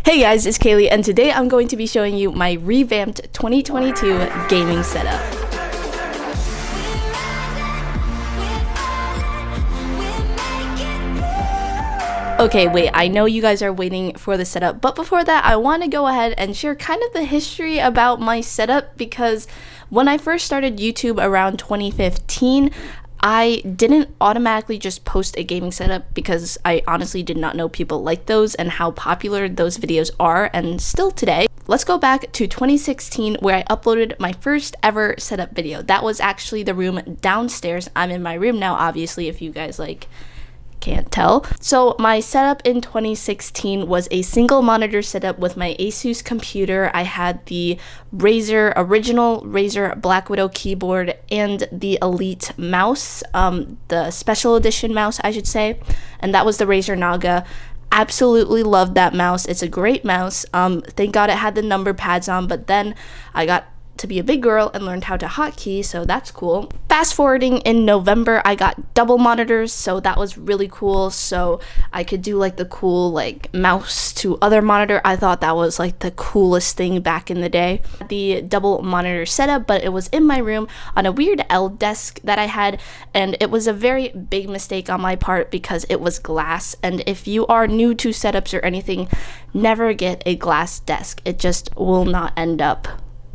Hey guys, it's Kaylee, and today I'm going to be showing you my revamped 2022 gaming setup. Okay, wait, I know you guys are waiting for the setup, but before that, I want to go ahead and share kind of the history about my setup, because when I first started YouTube around 2015, I didn't automatically just post a gaming setup because I honestly did not know people like those and how popular those videos are, and still today. Let's go back to 2016 where I uploaded my first ever setup video. That was actually the room downstairs. I'm in my room now, obviously, if you guys can't tell. So my setup in 2016 was a single monitor setup with my Asus computer. I had the original Razer Black Widow keyboard and the Elite mouse, the special edition mouse, I should say, and that was the Razer Naga. Absolutely loved that mouse. It's a great mouse. Thank God it had the number pads on, but then I got to be a big girl and learned how to hotkey, so that's cool. Fast forwarding, in November I got double monitors, so that was really cool. So I could do the cool mouse to other monitor. I thought that was the coolest thing back in the day. The double monitor setup, but it was in my room on a weird L desk that I had, and it was a very big mistake on my part because it was glass. And if you are new to setups or anything, never get a glass desk. It just will not end up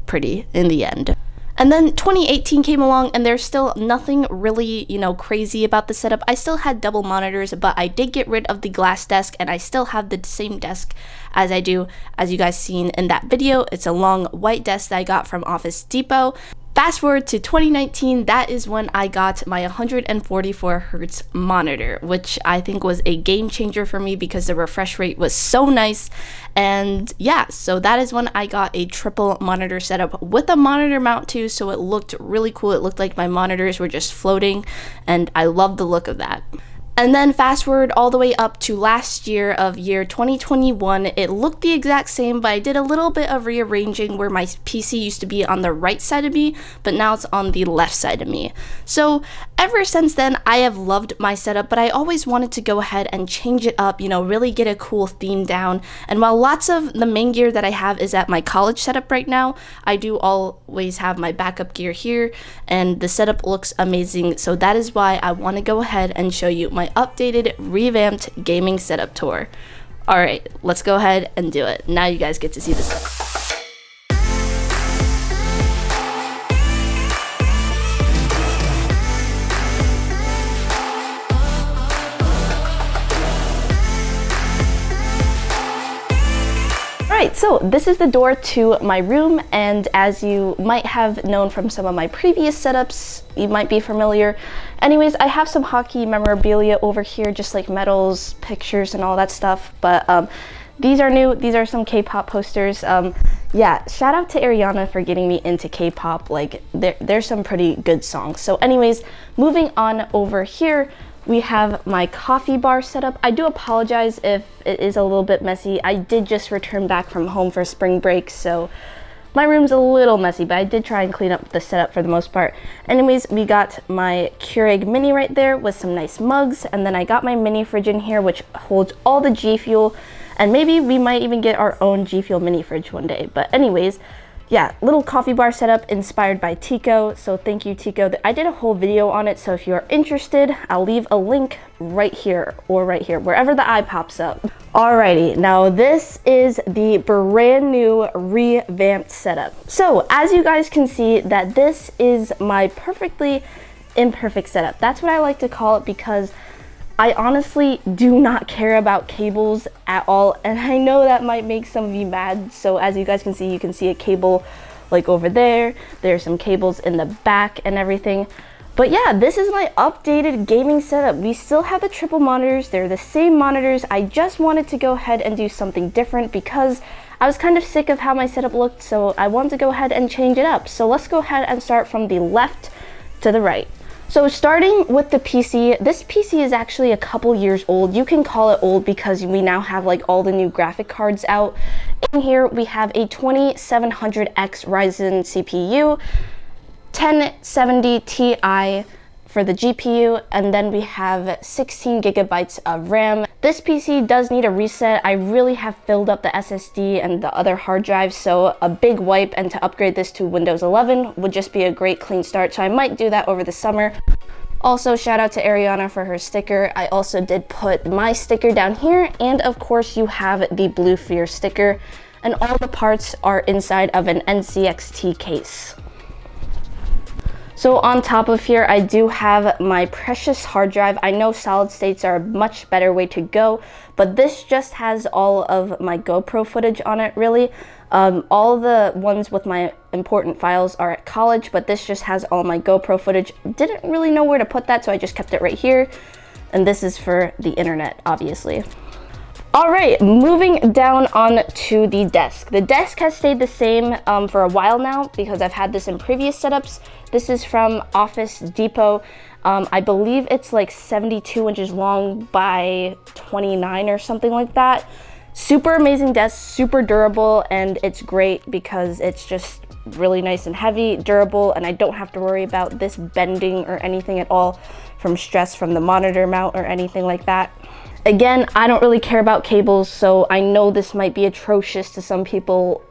pretty in the end. And then 2018 came along, and there's still nothing really, crazy about the setup. I still had double monitors, but I did get rid of the glass desk, and I still have the same desk as I do, as you guys seen in that video. It's a long white desk that I got from Office Depot. Fast forward to 2019, that is when I got my 144 Hz monitor, which I think was a game changer for me because the refresh rate was so nice. And yeah, so that is when I got a triple monitor setup with a monitor mount too, so it looked really cool. It looked like my monitors were just floating, and I loved the look of that. And then fast forward all the way up to last year of year 2021, it looked the exact same, but I did a little bit of rearranging where my PC used to be on the right side of me, but now it's on the left side of me. So ever since then, I have loved my setup, but I always wanted to go ahead and change it up, really get a cool theme down. And while lots of the main gear that I have is at my college setup right now, I do always have my backup gear here, and the setup looks amazing. So that is why I want to go ahead and show you my updated, revamped gaming setup tour. Alright, let's go ahead and do it. Now you guys get to see this. Alright, so this is the door to my room, and as you might have known from some of my previous setups, you might be familiar. Anyways, I have some hockey memorabilia over here, just like medals, pictures, and all that stuff, but these are new. These are some K-pop posters. Yeah, shout out to Ariana for getting me into K-pop. There's some pretty good songs. So anyways, moving on over here, we have my coffee bar setup. I do apologize if it is a little bit messy. I did just return back from home for spring break, so my room's a little messy, but I did try and clean up the setup for the most part. Anyways, we got my Keurig mini right there with some nice mugs, and then I got my mini fridge in here, which holds all the G Fuel, and maybe we might even get our own G Fuel mini fridge one day. But anyways, yeah, little coffee bar setup inspired by Tico, so thank you, Tico. I did a whole video on it, so if you are interested, I'll leave a link right here or right here, wherever the eye pops up. Alrighty, now this is the brand new revamped setup. So as you guys can see, that this is my perfectly imperfect setup. That's what I like to call it, because I honestly do not care about cables at all, and I know that might make some of you mad. So as you guys can see, a cable over there. There's some cables in the back and everything. But yeah, this is my updated gaming setup. We still have the triple monitors. They're the same monitors. I just wanted to go ahead and do something different because I was kind of sick of how my setup looked, so I wanted to go ahead and change it up. So let's go ahead and start from the left to the right. So starting with the PC, this PC is actually a couple years old. You can call it old because we now have all the new graphic cards out. In here we have a 2700X Ryzen CPU, 1070 Ti for the GPU, and then we have 16 gigabytes of RAM. This PC does need a reset. I really have filled up the SSD and the other hard drives, so a big wipe and to upgrade this to Windows 11 would just be a great clean start, so I might do that over the summer. Also, shout out to Ariana for her sticker. I also did put my sticker down here, and of course you have the BlueFierce sticker, and all the parts are inside of an NCXT case. So on top of here, I do have my precious hard drive. I know solid states are a much better way to go, but this just has all of my GoPro footage on it, really. All the ones with my important files are at college, but this just has all my GoPro footage. Didn't really know where to put that, so I just kept it right here. And this is for the internet, obviously. All right, moving down on to the desk. The desk has stayed the same for a while now because I've had this in previous setups. This is from Office Depot. I believe it's like 72 inches long by 29 or something like that. Super amazing desk, super durable, and it's great because it's just really nice and heavy, durable, and I don't have to worry about this bending or anything at all from stress from the monitor mount or anything like that. Again, I don't really care about cables, so I know this might be atrocious to some people,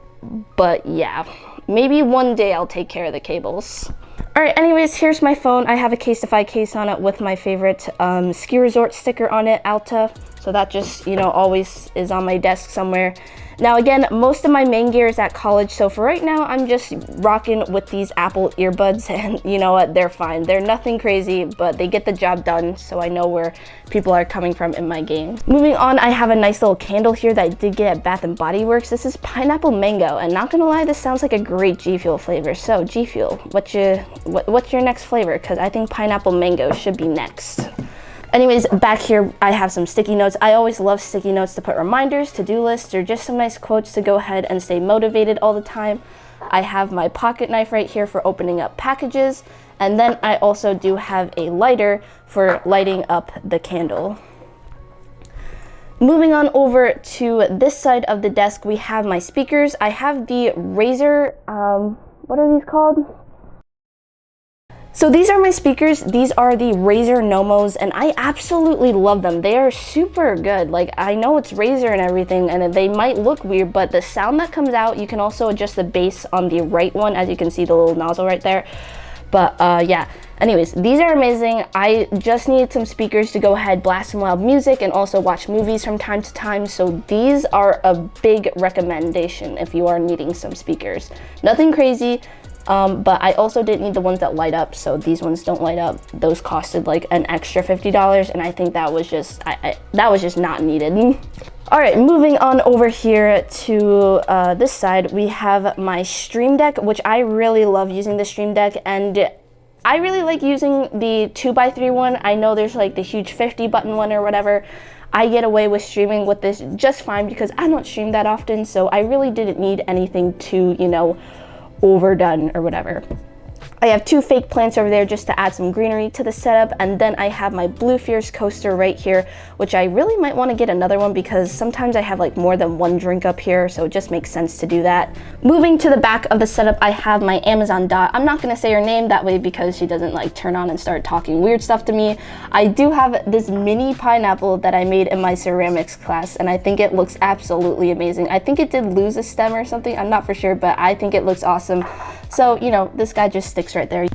but yeah, maybe one day I'll take care of the cables. All right, anyways, here's my phone. I have a Casetify case on it with my favorite ski resort sticker on it, Alta. So that just, you know, always is on my desk somewhere. Now again, most of my main gear is at college, so for right now, I'm just rocking with these Apple earbuds, and you know what, they're fine. They're nothing crazy, but they get the job done, so I know where people are coming from in my game. Moving on, I have a nice little candle here that I did get at Bath & Body Works. This is pineapple mango, and not gonna lie, this sounds like a great G Fuel flavor. So G Fuel, what's your next flavor? Because I think pineapple mango should be next. Anyways, back here, I have some sticky notes. I always love sticky notes to put reminders, to-do lists, or just some nice quotes to go ahead and stay motivated all the time. I have my pocket knife right here for opening up packages, and then I also do have a lighter for lighting up the candle. Moving on over to this side of the desk, we have my speakers. I have the Razer, what are these called? So these are my speakers. These are the Razer Nomos, and I absolutely love them. They are super good. Like, I know it's Razer and everything, and they might look weird, but the sound that comes out, you can also adjust the bass on the right one, as you can see the little nozzle right there. But yeah, anyways, these are amazing. I just needed some speakers to go ahead, blast some loud music, and also watch movies from time to time. So these are a big recommendation if you are needing some speakers. Nothing crazy. But I also didn't need the ones that light up, so these ones don't light up. Those costed like an extra $50, and I think that was just that was just not needed. All right, moving on over here to this side, we have my Stream Deck, which I really love using the Stream Deck, and I really like using the 2x3 one. I know there's like the huge 50 button one or whatever. I get away with streaming with this just fine because I don't stream that often, so I really didn't need anything too, you know, overdone or whatever. I have two fake plants over there just to add some greenery to the setup, and then I have my BlueFierce coaster right here, which I really might want to get another one because sometimes I have like more than one drink up here, so it just makes sense to do that. Moving to the back of the setup, I have my Amazon Dot. I'm not going to say her name that way because she doesn't like turn on and start talking weird stuff to me. I do have this mini pineapple that I made in my ceramics class, and I think it looks absolutely amazing. I think it did lose a stem or something, I'm not for sure, but I think it looks awesome. So, you know, this guy just sticks right there.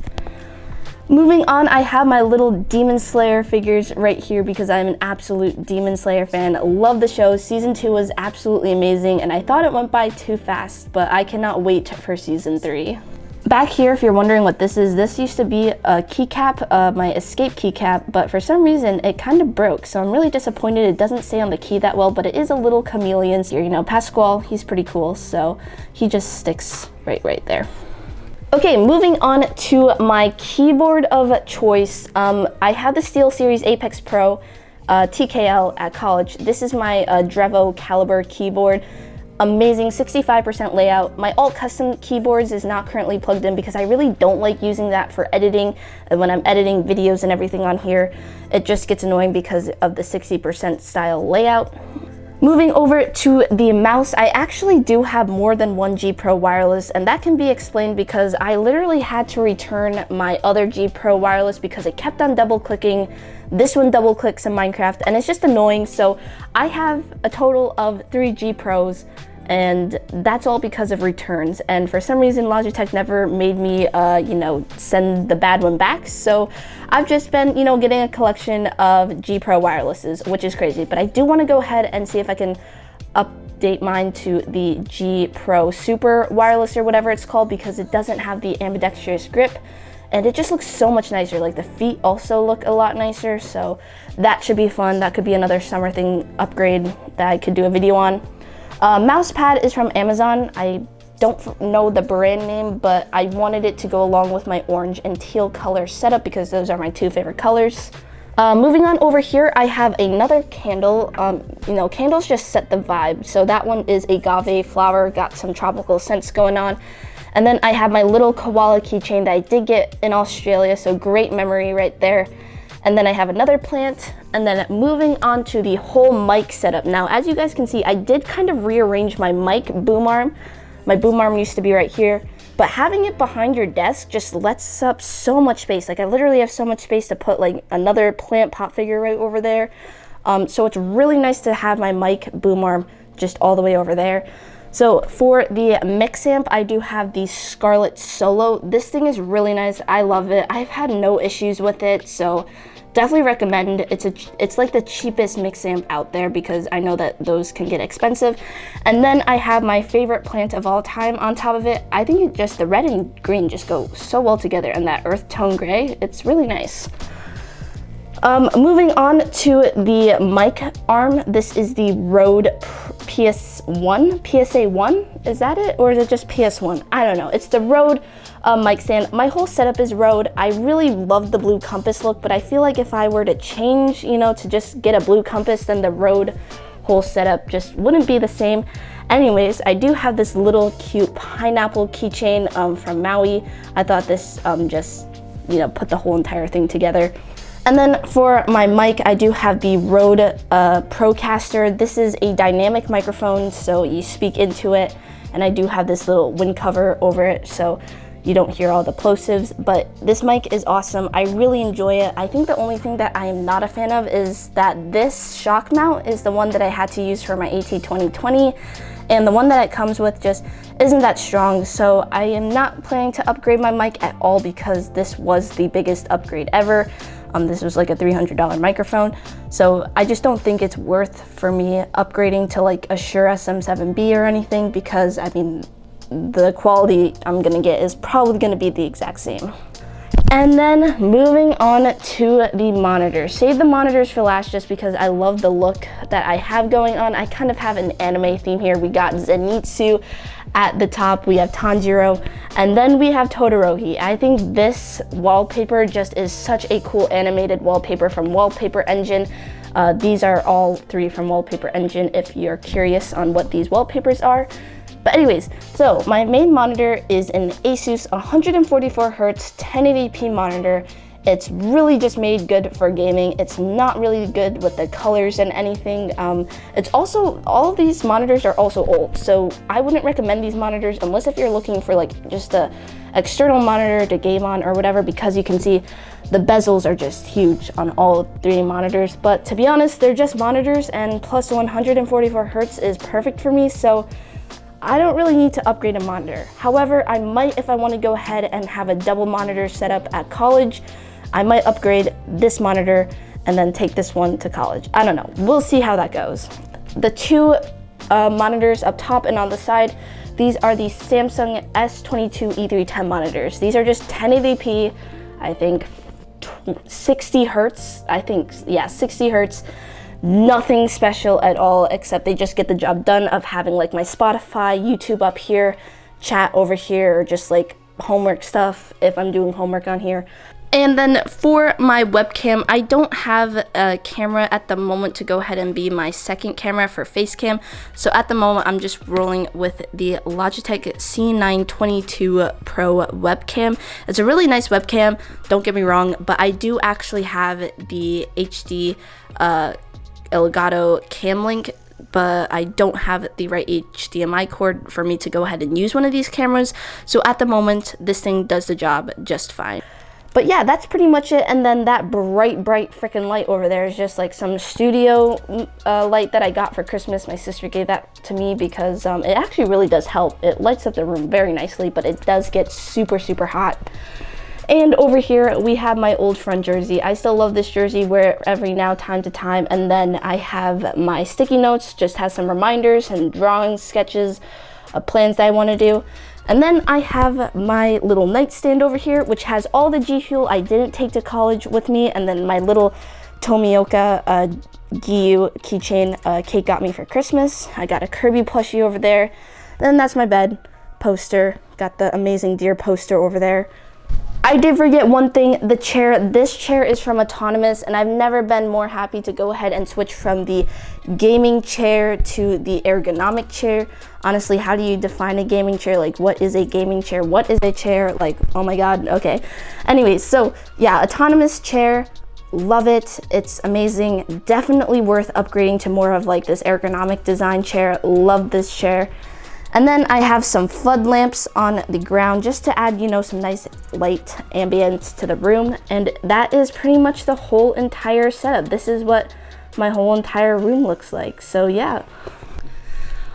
Moving on, I have my little Demon Slayer figures right here because I'm an absolute Demon Slayer fan. Love the show. Season 2 was absolutely amazing, and I thought it went by too fast, but I cannot wait for season 3. Back here, if you're wondering what this is, this used to be a keycap, my escape keycap, but for some reason it kind of broke, so I'm really disappointed. It doesn't stay on the key that well, but it is a little chameleon. You know, Pasquale, he's pretty cool, so he just sticks right there. Okay, moving on to my keyboard of choice. I have the SteelSeries Apex Pro TKL at college. This is my Drevo Caliber keyboard. Amazing 65% layout. My alt custom keyboards is not currently plugged in because I really don't like using that for editing. And when I'm editing videos and everything on here, it just gets annoying because of the 60% style layout. Moving over to the mouse, I actually do have more than one G Pro wireless, and that can be explained because I literally had to return my other G Pro wireless because it kept on double clicking. This one double clicks in Minecraft and it's just annoying. So I have a total of 3 G Pros, and that's all because of returns. And for some reason, Logitech never made me, send the bad one back. So I've just been, getting a collection of G Pro wirelesses, which is crazy. But I do want to go ahead and see if I can update mine to the G Pro Super Wireless or whatever it's called, because it doesn't have the ambidextrous grip. And it just looks so much nicer. Like the feet also look a lot nicer. So that should be fun. That could be another summer thing upgrade that I could do a video on. Mouse pad is from Amazon. I don't know the brand name, but I wanted it to go along with my orange and teal color setup because those are my 2 favorite colors. Moving on over here, I have another candle. Candles just set the vibe. So that one is agave flower, got some tropical scents going on. And then I have my little koala keychain that I did get in Australia, so great memory right there. And then I have another plant, and then moving on to the whole mic setup. Now, as you guys can see, I did kind of rearrange my mic boom arm. My boom arm used to be right here, but having it behind your desk just lets up so much space. Like I literally have so much space to put like another plant pot figure right over there. So it's really nice to have my mic boom arm just all the way over there. So for the mix amp, I do have the Scarlett Solo. This thing is really nice. I love it. I've had no issues with it, so definitely recommend. It's like the cheapest mix amp out there because I know that those can get expensive. And then I have my favorite plant of all time on top of it. I think the red and green just go so well together, and that earth tone gray, it's really nice. Moving on to the mic arm. This is the Rode PS1, PSA1, is that it? Or is it just PS1? I don't know. It's the Rode mic stand. My whole setup is Rode. I really love the blue compass look, but I feel like if I were to change, to just get a blue compass, then the Rode whole setup just wouldn't be the same. Anyways, I do have this little cute pineapple keychain from Maui. I thought this just, put the whole entire thing together. And then for my mic, I do have the Rode Procaster. This is a dynamic microphone, so you speak into it. And I do have this little wind cover over it, so you don't hear all the plosives. But this mic is awesome. I really enjoy it. I think the only thing that I am not a fan of is that this shock mount is the one that I had to use for my AT2020. And the one that it comes with just isn't that strong. So I am not planning to upgrade my mic at all because this was the biggest upgrade ever. This was like a $300 microphone. So I just don't think it's worth for me upgrading to like a Shure SM7B or anything, because I mean, the quality I'm gonna get is probably gonna be the exact same. And then moving on to the monitors. Save the monitors for last just because I love the look that I have going on. I kind of have an anime theme here. We got Zenitsu at the top, we have Tanjiro, and then we have Todoroki. I think this wallpaper just is such a cool animated wallpaper from Wallpaper Engine. These are all 3 from Wallpaper Engine if you're curious on what these wallpapers are. But anyways, so my main monitor is an Asus 144Hz 1080p monitor. It's really just made good for gaming. It's not really good with the colors and anything. It's also, all of these monitors are also old, so I wouldn't recommend these monitors unless if you're looking for like just a external monitor to game on or whatever, because you can see the bezels are just huge on all 3 monitors. But to be honest, they're just monitors, and plus 144Hz is perfect for me, so I don't really need to upgrade a monitor. However, I might, if I want to go ahead and have a double monitor setup at college, I might upgrade this monitor and then take this one to college. I don't know, we'll see how that goes. The 2 monitors up top and on the side, these are the Samsung S22 E310 monitors. These are just 1080p, I think 60 Hertz, yeah, 60 Hertz. Nothing special at all, except they just get the job done of having like my Spotify, YouTube up here, chat over here, or just like homework stuff if I'm doing homework on here. And then for my webcam, I don't have a camera at the moment to go ahead and be my second camera for Facecam. So at the moment, I'm just rolling with the Logitech C922 Pro webcam. It's a really nice webcam, don't get me wrong, but I do actually have the HD Elgato Cam Link but I don't have the right HDMI cord for me to go ahead and use one of these cameras. So at the moment, this thing does the job just fine. But yeah, that's pretty much it. And then that bright freaking light over there is just like some studio light that I got for Christmas. My sister gave that to me because it actually really does help. It lights up the room very nicely, but it does get super hot. And over here we have my old friend jersey. I still love this jersey, wear it every now time to time. And then I have my sticky notes, just has some reminders and drawings, sketches, plans that I want to do. And then I have my little nightstand over here, which has all the G Fuel I didn't take to college with me, and then my little Tomioka Giyu keychain Kate got me for Christmas. I got a Kirby plushie over there. Then that's my bed poster. Got the amazing deer poster over there. I did forget one thing, the chair. This chair is from Autonomous, and I've never been more happy to go ahead and switch from the gaming chair to the ergonomic chair. Honestly, how do you define a gaming chair? Like, what is a gaming chair? What is a chair? Like, oh my god, okay. Anyways, so yeah, Autonomous chair, love it. It's amazing. Definitely worth upgrading to more of like this ergonomic design chair. Love this chair. And then I have some flood lamps on the ground just to add, you know, some nice light ambience to the room. And that is pretty much the whole entire setup. This is what my whole entire room looks like. So yeah.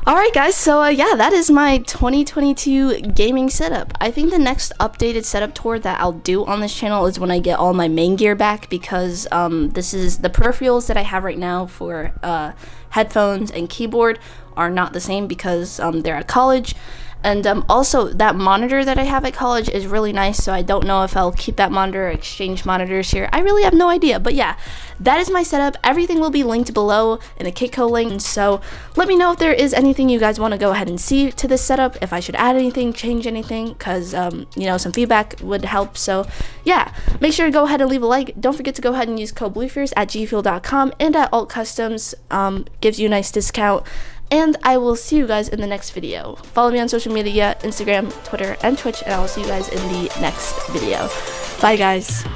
Alright guys, so yeah, that is my 2022 gaming setup. I think the next updated setup tour that I'll do on this channel is when I get all my main gear back, because this is the peripherals that I have right now for headphones and keyboard are not the same because they're at college. And also that monitor that I have at college is really nice, so I don't know if I'll keep that monitor or exchange monitors here. I really have no idea, but yeah, that is my setup. Everything will be linked below in a Kitco link, so let me know if there is anything you guys want to go ahead and see to this setup, if I should add anything, change anything, because, you know, some feedback would help. So yeah, make sure to go ahead and leave a like. Don't forget to go ahead and use code BlueFierce at gfuel.com and at Alt Customs, gives you a nice discount. And I will see you guys in the next video. Follow me on social media, Instagram, Twitter, and Twitch, and I will see you guys in the next video. Bye, guys.